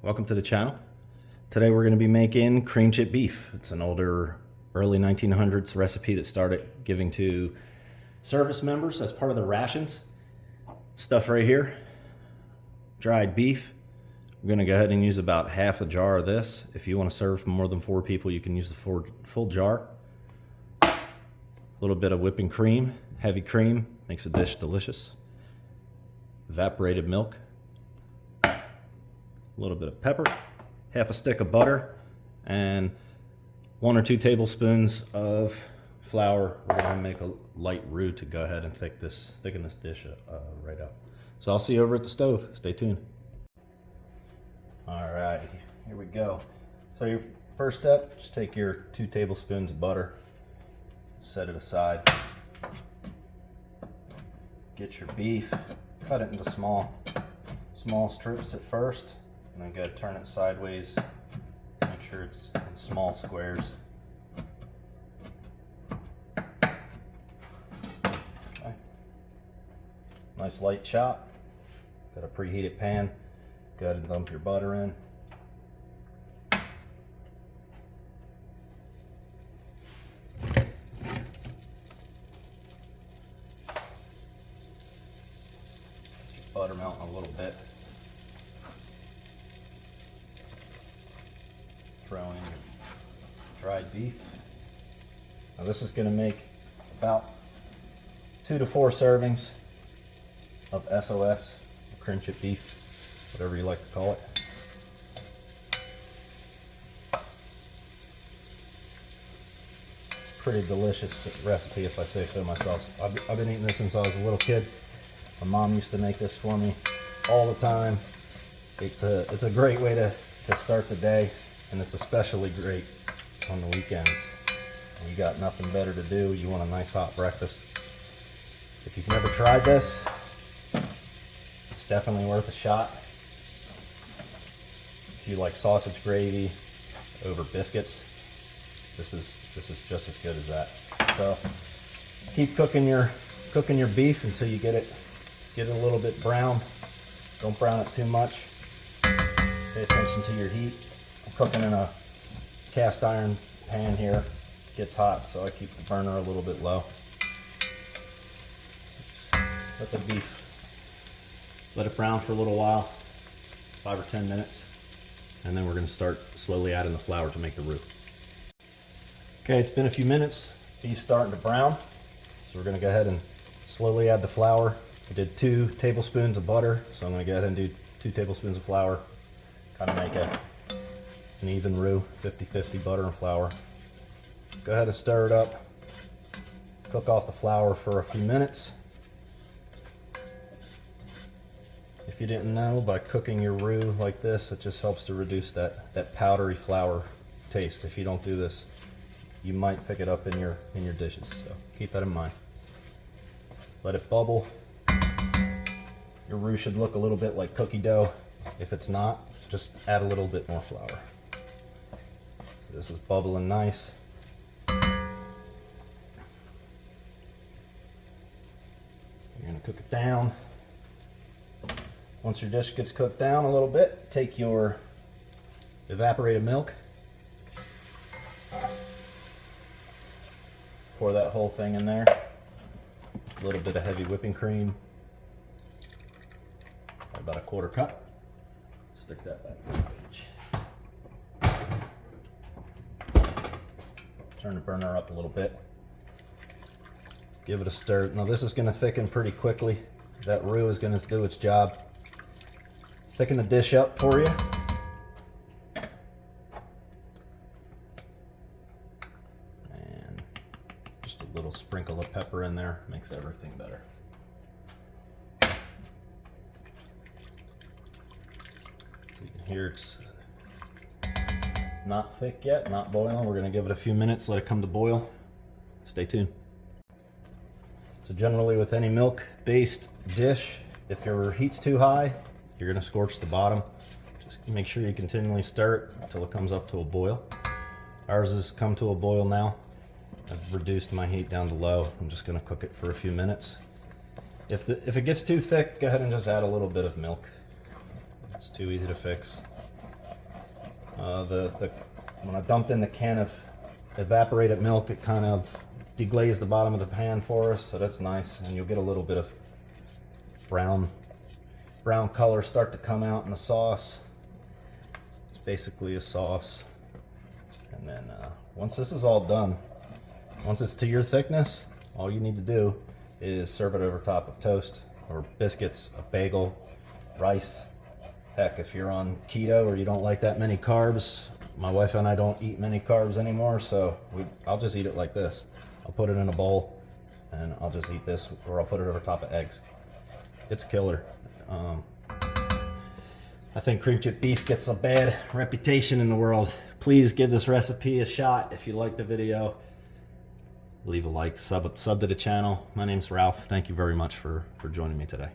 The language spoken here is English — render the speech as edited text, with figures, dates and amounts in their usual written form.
Welcome to the channel. Today we're going to be making cream chip beef. It's an older early 1900s recipe that started giving to service members as part of the rations. Stuff right here, dried beef. I'm going to go ahead and use about half a jar of this. If you want to serve more than 4 people, you can use the full jar. A little bit of whipping cream, heavy cream, makes a dish delicious. Evaporated milk. A little bit of pepper, half a stick of butter, and 1 or 2 tablespoons of flour. We're going to make a light roux to go ahead and thicken this dish right up. So I'll see you over at the stove. Stay tuned. All right, here we go. So your first step, just take your 2 tablespoons of butter, set it aside. Get your beef, cut it into small strips at first. And then go turn it sideways, make sure it's in small squares. Okay. Nice light chop. Got a preheated pan. Go ahead and dump your butter in. Butter melting a little bit. Throw in your dried beef. Now this is going to make about 2 to 4 servings of SOS, cream chip beef, whatever you like to call it. Pretty delicious recipe if I say so myself. I've been eating this since I was a little kid. My mom used to make this for me all the time. It's a great way to start the day. And it's especially great on the weekends. When you got nothing better to do, you want a nice hot breakfast. If you've never tried this, it's definitely worth a shot. If you like sausage gravy over biscuits, this is just as good as that. So keep cooking your beef until you get it a little bit brown. Don't brown it too much. Pay attention to your heat. I'm cooking in a cast iron pan here. It gets hot, so I keep the burner a little bit low. Let the beef, let it brown for a little while, 5 or 10 minutes, and then we're going to start slowly adding the flour to make the roux. Okay, it's been a few minutes. Beef's starting to brown, so we're going to go ahead and slowly add the flour. I did 2 tablespoons of butter, so I'm going to go ahead and do 2 tablespoons of flour, kind of make an even roux, 50-50 butter and flour. Go ahead and stir it up. Cook off the flour for a few minutes. If you didn't know, by cooking your roux like this, it just helps to reduce that powdery flour taste. If you don't do this, you might pick it up in your dishes, so keep that in mind. Let it bubble. Your roux should look a little bit like cookie dough. If it's not, just add a little bit more flour. This is bubbling nice. You're going to cook it down. Once your dish gets cooked down a little bit, take your evaporated milk. Pour that whole thing in there. A little bit of heavy whipping cream. About a 1/4 cup. Stick that back in the page. Turn the burner up a little bit. Give it a stir. Now this is going to thicken pretty quickly. That roux is going to do its job. Thicken the dish up for you. And just a little sprinkle of pepper in there makes everything better. You can hear it's not thick yet, not boiling. We're going to give it a few minutes, let it come to boil. Stay tuned. So generally with any milk-based dish, if your heat's too high, you're going to scorch the bottom. Just make sure you continually stir it until it comes up to a boil. Ours has come to a boil now. I've reduced my heat down to low. I'm just going to cook it for a few minutes. If it gets too thick, go ahead and just add a little bit of milk. It's too easy to fix. When I dumped in the can of evaporated milk, it kind of deglazed the bottom of the pan for us, so that's nice. And you'll get a little bit of brown color start to come out in the sauce. It's basically a sauce. And then once this is all done, once it's to your thickness, all you need to do is serve it over top of toast or biscuits, a bagel, rice. Heck, if you're on keto or you don't like that many carbs, my wife and I don't eat many carbs anymore, so I'll just eat it like this. I'll put it in a bowl and I'll just eat this, or I'll put it over top of eggs. It's killer. I think cream chip beef gets a bad reputation in the world. Please give this recipe a shot. If you liked the video, leave a like, sub to the channel. My name's Ralph. Thank you very much for joining me today.